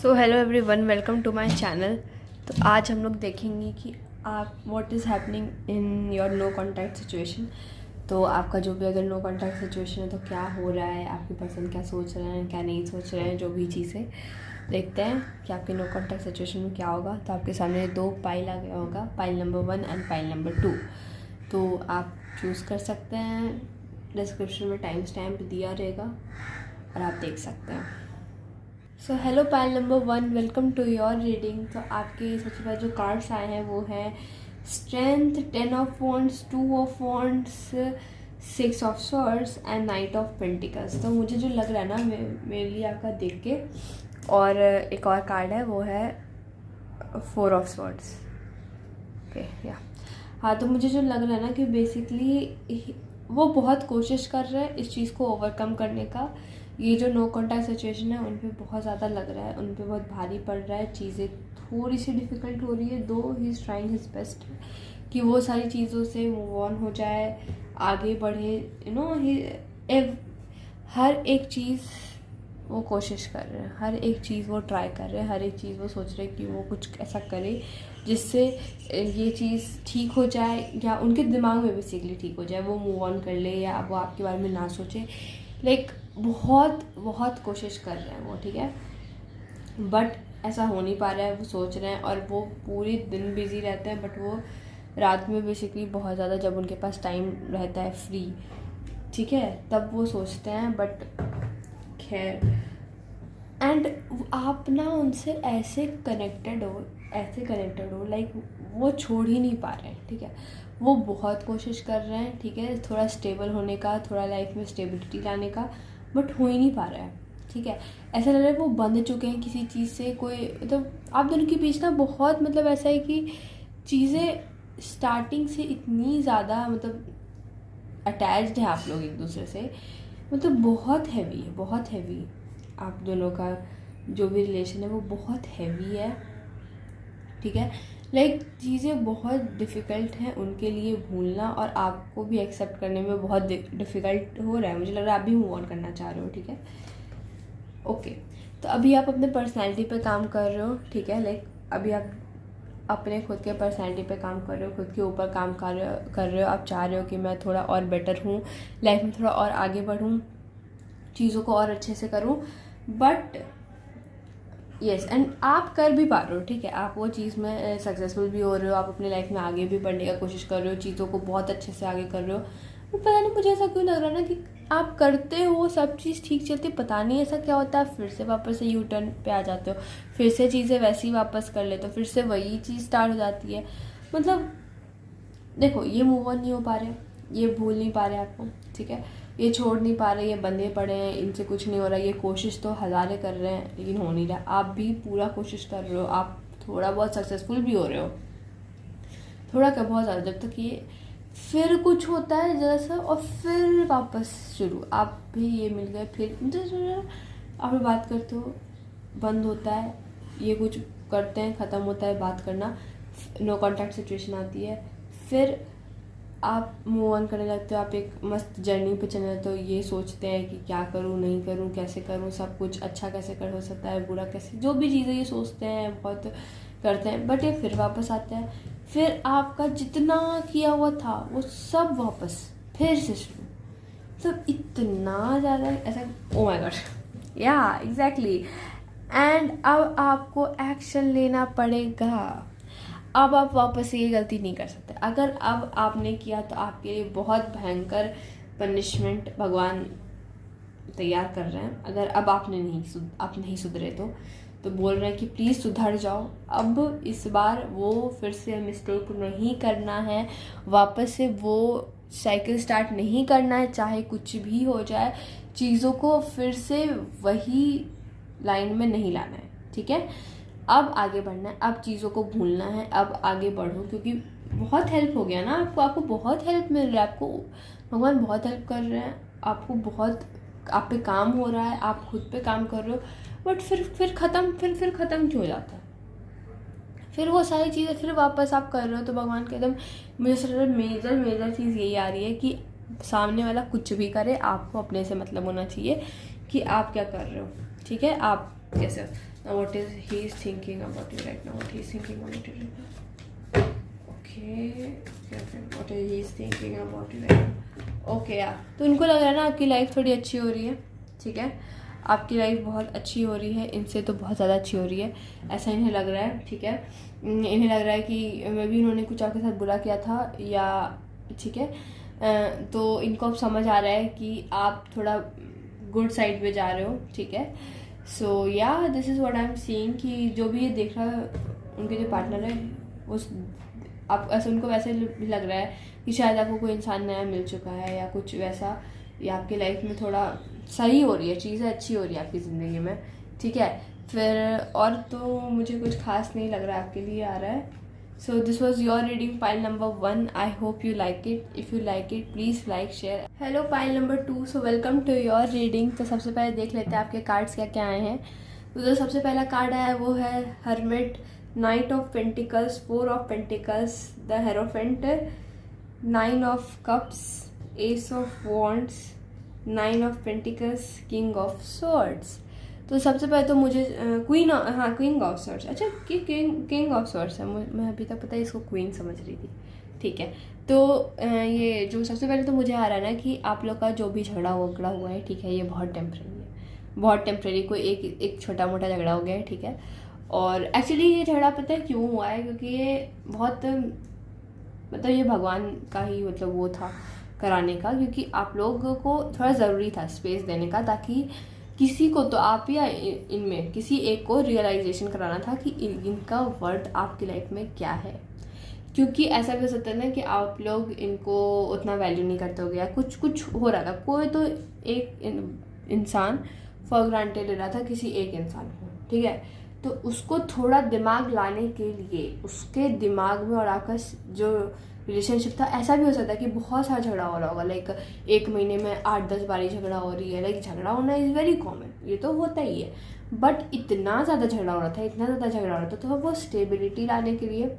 So hello everyone, welcome to my channel. तो आज हम लोग देखेंगे कि आप what is happening in your no contact situation. तो आपका जो भी अगर नो कॉन्टैक्ट सिचुएशन है तो क्या हो रहा है, आपकी पर्सन क्या सोच रहे हैं, क्या नहीं सोच रहे हैं, जो भी चीज़ें देखते हैं कि आपके नो कॉन्टैक्ट सिचुएशन में क्या होगा। तो आपके सामने दो पाइल आ गया होगा, pile number 1 and pile number 2। तो आप चूज़ कर सकते हैं, डिस्क्रिप्शन में टाइम स्टैम्प दिया रहेगा और आप देख सकते हैं। So hello pile number 1, welcome to your reading. तो आपके सबसे पहले जो कार्ड्स आए हैं वो है strength, 10 of wands, 2 of wands, 6 of swords and night of pentacles. तो मुझे जो लग रहा है ना मेरे लिए आपका देख के, और एक और कार्ड है वो है 4 ऑफ स्वॉर्ड्स। ओके या हाँ, तो मुझे जो लग रहा है ना कि बेसिकली वो बहुत कोशिश कर रहे हैं इस चीज़ को ओवरकम करने का। ये जो नो कॉन्टैक्ट सिचुएशन है उन पे बहुत ज़्यादा लग रहा है, उन पे बहुत भारी पड़ रहा है, चीज़ें थोड़ी सी डिफ़िकल्ट हो रही है। दो he is trying his best कि वो सारी चीज़ों से मूव ऑन हो जाए, आगे बढ़े। यू नो हर एक चीज़ वो कोशिश कर रहे हैं, हर एक चीज़ वो ट्राई कर रहे हैं, हर एक चीज़ वो सोच रहे हैं कि वो कुछ ऐसा करे जिससे ये चीज़ ठीक हो जाए, या उनके दिमाग में बेसिकली ठीक हो जाए, वो मूव ऑन कर ले या वो आपके बारे में ना सोचे। लाइक बहुत बहुत कोशिश कर रहे हैं वो, ठीक है, बट ऐसा हो नहीं पा रहा है। वो सोच रहे हैं और वो पूरे दिन बिजी रहते हैं, बट वो रात में बेसिकली बहुत ज़्यादा, जब उनके पास टाइम रहता है फ्री, ठीक है, तब वो सोचते हैं। बट खैर, एंड आप ना उनसे ऐसे कनेक्टेड हो लाइक वो छोड़ ही नहीं पा रहे हैं, ठीक है। वो बहुत कोशिश कर रहे हैं, ठीक है, थोड़ा स्टेबल होने का, थोड़ा लाइफ में स्टेबिलिटी लाने का, बट हो ही नहीं पा रहा है, ठीक है। ऐसा लग रहा है वो बंध चुके हैं किसी चीज़ से। कोई मतलब आप दोनों के बीच ना बहुत मतलब ऐसा है कि चीज़ें स्टार्टिंग से इतनी ज़्यादा मतलब अटैच्ड है आप लोग एक दूसरे से, मतलब बहुत हैवी है, बहुत हैवी। आप दोनों का जो भी रिलेशन है वो बहुत हैवी है, ठीक है। लाइक चीज़ें बहुत डिफ़िकल्ट हैं उनके लिए भूलना, और आपको भी एक्सेप्ट करने में बहुत डिफ़िकल्ट हो रहा है। मुझे लग रहा है आप भी मूव ऑन करना चाह रहे हो, ठीक है, ओके। तो अभी आप अपने पर्सनैलिटी पे काम कर रहे हो, ठीक है। लाइक अभी आप अपने खुद के पर्सनैलिटी पे काम कर रहे हो, खुद के ऊपर काम कर रहे हो। आप चाह रहे हो कि मैं थोड़ा और बेटर हूँ, लाइफ में थोड़ा और आगे बढ़ूँ, चीज़ों को और अच्छे से करूँ। बट यस, एंड आप कर भी पा रहे हो, ठीक है, आप वो चीज़ में सक्सेसफुल भी हो रहे हो, आप अपने लाइफ में आगे भी बढ़ने का कोशिश कर रहे हो, चीज़ों को बहुत अच्छे से आगे कर रहे हो। तो पता नहीं मुझे ऐसा क्यों लग रहा है ना कि आप करते हो, सब चीज़ ठीक चलती, पता नहीं ऐसा क्या होता है, फिर से वापस से यू टर्न पे आ जाते हो, फिर से चीज़ें वैसी वापस कर लेते हो, फिर से वही चीज़ स्टार्ट हो जाती है। मतलब देखो, ये मूव ऑन नहीं हो पा रहे, ये भूल नहीं पा रहे आपको, ठीक है, ये छोड़ नहीं पा रहे, ये बंधे पड़े हैं, इनसे कुछ नहीं हो रहा। ये कोशिश तो हज़ारें कर रहे हैं लेकिन हो नहीं रहा। आप भी पूरा कोशिश कर रहे हो, आप थोड़ा बहुत सक्सेसफुल भी हो रहे हो, थोड़ा क्या बहुत ज़्यादा, जब तक ये फिर कुछ होता है ज़रा सा और फिर वापस शुरू। आप भी ये मिल गए, फिर आप बात करते हो, बंद होता है, ये कुछ करते हैं, ख़त्म होता है बात करना, नो कॉन्टैक्ट सिचुएशन आती है, फिर आप मूव ऑन करने लगते हो, आप एक मस्त जर्नी पे चले जाते हो। ये सोचते हैं कि क्या करूँ, नहीं करूँ, कैसे करूँ, सब कुछ अच्छा कैसे कर हो सकता है, बुरा कैसे, जो भी चीज़ें ये सोचते हैं, बहुत करते हैं, बट ये फिर वापस आता है। फिर आपका जितना किया हुआ था वो सब वापस फिर से शुरू, सब इतना ज़्यादा ऐसा, ओ माय गॉड, या एग्जैक्टली। एंड अब आपको एक्शन लेना पड़ेगा। अब आप वापस से ये गलती नहीं कर सकते। अगर अब आपने किया तो आपके लिए बहुत भयंकर पनिशमेंट भगवान तैयार कर रहे हैं। अगर अब आप नहीं सुधरे तो बोल रहे हैं कि प्लीज़ सुधर जाओ। अब इस बार वो फिर से मिस्टेक नहीं करना है, वापस से वो साइकिल स्टार्ट नहीं करना है, चाहे कुछ भी हो जाए, चीज़ों को फिर से वही लाइन में नहीं लाना है, ठीक है। अब आगे बढ़ना है, अब चीज़ों को भूलना है, अब आगे बढ़ो, क्योंकि बहुत हेल्प हो गया ना आपको बहुत हेल्प मिल रहा है, आपको भगवान बहुत हेल्प कर रहे हैं, आपको बहुत, आप पे काम हो रहा है, आप खुद पे काम कर रहे हो, बट फिर ख़त्म क्यों हो जाता है? फिर वो सारी चीज़ें फिर वापस आप कर रहे हो, तो भगवान के एकदम मुझे सिर्फ मेजर चीज़ यही आ रही है कि सामने वाला कुछ भी करे, आपको अपने से मतलब होना चाहिए कि आप क्या कर रहे हो, ठीक है, आप कैसे हो। what is he is thinking about you right now, what he is thinking about you right now. Okay, what is he is thinking about you right now. Okay यार, तो उनको लग रहा है ना आपकी लाइफ थोड़ी अच्छी हो रही है, ठीक है, आपकी लाइफ बहुत अच्छी हो रही है, इनसे तो बहुत ज़्यादा अच्छी हो रही है, ऐसा इन्हें लग रहा है, ठीक है। इन्हें लग रहा है कि मे भी इन्होंने कुछ आपके साथ बुरा किया था या, ठीक है, तो इनको अब समझ आ रहा है कि आप थोड़ा गुड साइड पे जा रहे हो, ठीक है। सो या this is what I am seeing कि जो भी ये देख रहा है उनके जो पार्टनर है उस आप ऐसे उनको वैसे लग रहा है कि शायद आपको कोई इंसान नया मिल चुका है या कुछ वैसा, या आपकी लाइफ में थोड़ा सही हो रही है, चीज़ें अच्छी हो रही है आपकी ज़िंदगी में, ठीक है। फिर और तो मुझे कुछ खास नहीं लग रहा है आपके लिए आ रहा है। So this was your reading pile number 1. I hope you like it. If you like it please like share. Hello pile number 2. So welcome to your reading. तो सबसे पहले देख लेते हैं आपके कार्ड्स क्या क्या आए हैं. तो जो सबसे पहला कार्ड आया है वो है hermit, night of pentacles, 4 of pentacles, the hierophant, 9 of cups, S of wands, 9 of pentacles, king of swords. तो सबसे पहले तो मुझे क्वीन ऑफ स्वॉर्ड्स, अच्छा किंग ऑफ स्वॉर्ड्स है, मैं अभी तक पता है इसको क्वीन समझ रही थी, ठीक है। तो ये जो सबसे पहले तो मुझे आ रहा है ना कि आप लोग का जो भी झगड़ा वगड़ा हुआ है, ठीक है, ये बहुत टेम्प्रेरी है, बहुत टेम्प्रेरी. कोई एक छोटा मोटा झगड़ा हो गया है, ठीक है. और एक्चुअली ये झगड़ा पता है क्यों हुआ है, क्योंकि ये बहुत मतलब ये भगवान का ही मतलब वो था कराने का, क्योंकि आप लोगों को थोड़ा ज़रूरी था स्पेस देने का, ताकि किसी को तो आप या इनमें किसी एक को रियलाइजेशन कराना था कि इनका वर्थ आपकी लाइफ में क्या है. क्योंकि ऐसा भी हो सकता है ना कि आप लोग इनको उतना वैल्यू नहीं करते हो गया, कुछ हो रहा था, कोई तो एक इंसान फॉर ग्रांटेड ले रहा था किसी एक इंसान को, ठीक है. तो उसको थोड़ा दिमाग लाने के लिए उसके दिमाग में और आपका जो रिलेशनशिप था, ऐसा भी हो सकता है कि बहुत सारा झगड़ा हो रहा होगा, लाइक एक महीने में 8-10 बारी झगड़ा हो रही है, लाइक झगड़ा होना इज़ वेरी कॉमन, ये तो होता ही है. बट इतना ज़्यादा झगड़ा हो रहा था, इतना ज़्यादा झगड़ा हो रहा था, तो वो स्टेबिलिटी लाने के लिए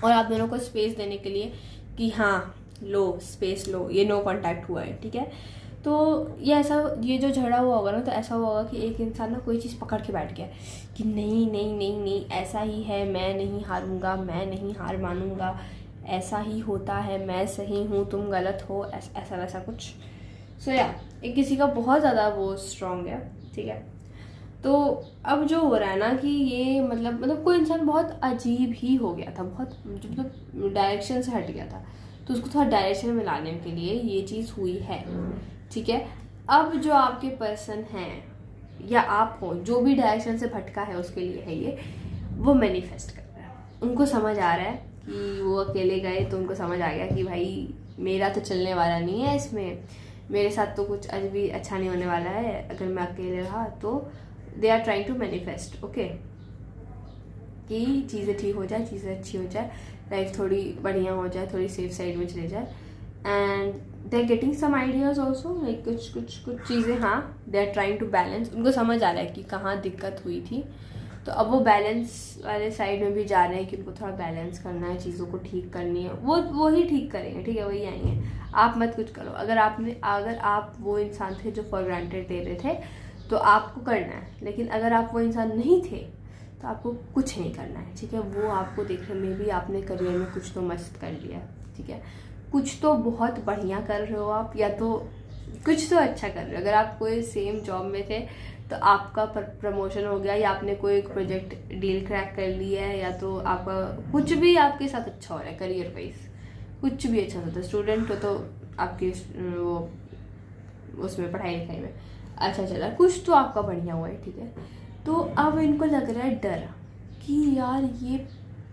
और आप दोनों को स्पेस देने के लिए कि हाँ लो स्पेस लो, ये नो कॉन्टैक्ट हुआ है, ठीक है. तो ये जो झगड़ा हुआ होगा ना, तो ऐसा हुआ होगा कि एक इंसान ना कोई चीज़ पकड़ के बैठ गया कि नहीं नहीं नहीं नहीं ऐसा ही है, मैं नहीं हारूंगा, मैं नहीं हार मानूंगा, ऐसा ही होता है, मैं सही हूँ तुम गलत हो, ऐसा वैसा कुछ. सो या एक किसी का बहुत ज़्यादा वो स्ट्रॉन्ग है, ठीक है. तो अब जो हो रहा है ना कि ये मतलब कोई इंसान बहुत अजीब ही हो गया था, बहुत मतलब डायरेक्शन से हट गया था, तो उसको थोड़ा डायरेक्शन में लाने के लिए ये चीज़ हुई है, ठीक है. अब जो आपके पर्सन हैं या आप हो, जो भी डायरेक्शन से भटका है उसके लिए है ये, वो मैनिफेस्ट कर रहा है. उनको समझ आ रहा है कि वो अकेले गए तो उनको समझ आ गया कि भाई मेरा तो चलने वाला नहीं है इसमें, मेरे साथ तो कुछ आज भी अच्छा नहीं होने वाला है अगर मैं अकेले रहा. तो they are trying to manifest, okay, कि चीज़ें ठीक हो जाए, चीज़ें अच्छी हो जाए, लाइफ थोड़ी बढ़िया हो जाए, थोड़ी सेफ साइड में चले जाए. And they are getting some ideas also, like कुछ चीज़ें, हाँ they are trying to balance. उनको समझ आ रहा है कि कहाँ दिक्कत हुई थी, तो अब वो बैलेंस वाले साइड में भी जा रहे हैं कि उनको थोड़ा बैलेंस करना है, चीज़ों को ठीक करनी है. वो ही ठीक करेंगे, ठीक है, वही आएंगे, आप मत कुछ करो. अगर आप वो इंसान थे जो फॉर ग्रांटेड दे रहे थे तो आपको करना है, लेकिन अगर आप वो इंसान नहीं थे तो आपको कुछ नहीं करना है, ठीक है. वो आपको देखने में भी आपने करियर में कुछ तो मस्त कर लिया, ठीक है, कुछ तो बहुत बढ़िया कर रहे हो आप, या तो कुछ तो अच्छा कर रहे हो. अगर आप कोई सेम जॉब में थे तो आपका प्रमोशन हो गया, या आपने कोई प्रोजेक्ट डील क्रैक कर लिया है, या तो आपका कुछ भी आपके साथ अच्छा हो रहा है करियर वाइज, कुछ भी अच्छा होता है. स्टूडेंट हो तो आपकी वो उसमें पढ़ाई लिखाई में अच्छा चला, कुछ तो आपका बढ़िया हुआ है, ठीक है. तो अब इनको लग रहा है डर कि यार ये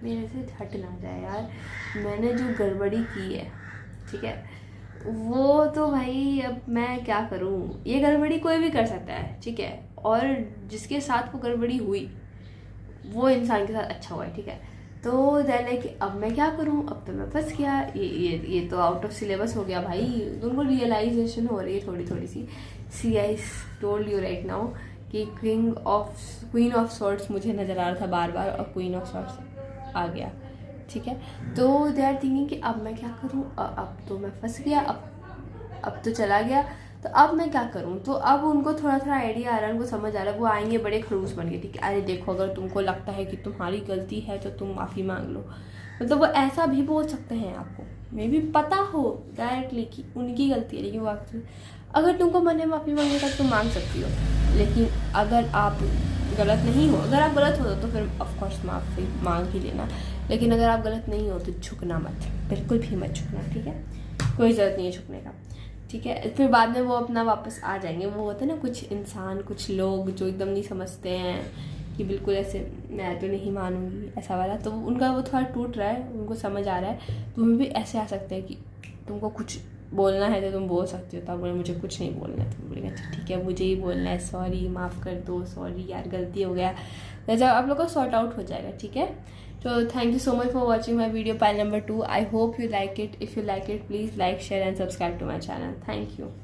मेरे से हट ना जाए, यार मैंने जो गड़बड़ी की है, ठीक है, वो तो भाई अब मैं क्या करूं. ये गड़बड़ी कोई भी कर सकता है, ठीक है, और जिसके साथ वो गड़बड़ी हुई वो इंसान के साथ अच्छा हुआ है, ठीक है. तो लाइक कि अब मैं क्या करूं, अब तो मैं फंस गया, ये तो आउट ऑफ सिलेबस हो गया भाई. उनको रियलाइजेशन हो रही है थोड़ी थोड़ी सी. See I told you right now कि क्वीन ऑफ सॉर्ड्स मुझे नज़र आ रहा था बार बार, और क्वीन ऑफ सॉर्ड्स आ गया, ठीक है. तो दे आर थिंकिंग कि अब मैं क्या करूं, अब तो मैं फंस गया, अब तो चला गया. तो अब मैं क्या करूँ? तो अब उनको थोड़ा थोड़ा आइडिया आ रहा है, उनको समझ आ रहा है, वो आएंगे बड़े खड़ूस बन के, ठीक है, अरे देखो अगर तुमको लगता है कि तुम्हारी गलती है तो तुम माफ़ी मांग लो। मतलब वो ऐसा भी बोल सकते हैं आपको, मे भी पता हो डायरेक्टली कि उनकी गलती है, लेकिन वो आपसे, अगर तुमको मन है माफ़ी मांगने का तुम मांग सकती हो। लेकिन अगर आप गलत नहीं हो, अगर आप गलत हो तो फिर ऑफकोर्स माफ़ी मांग ही लेना। लेकिन अगर आप गलत नहीं हो तो झुकना मत, बिल्कुल भी मत झुकना, ठीक है, कोई ज़रूरत नहीं है झुकने का, ठीक है। फिर बाद में वो अपना वापस आ जाएंगे। वो होता है ना कुछ इंसान, कुछ लोग जो एकदम नहीं समझते हैं कि बिल्कुल ऐसे मैं तो नहीं मानूंगी ऐसा वाला, तो उनका वो थोड़ा टूट रहा है, उनको समझ आ रहा है। तुम्हें भी ऐसे आ सकते हैं कि तुमको कुछ बोलना है तो तुम बोल सकते हो, तब बोले मुझे कुछ नहीं बोलना है, तुम बोलेंगे अच्छा ठीक है मुझे ही बोलना है, सॉरी माफ़ कर दो, सॉरी यार गलती हो गया, तो जब आप लोग का सॉर्ट आउट हो जाएगा, ठीक है। So thank you so much for watching my video pile number 2. I hope you like it. If you like it, please like, share and subscribe to my channel. Thank you.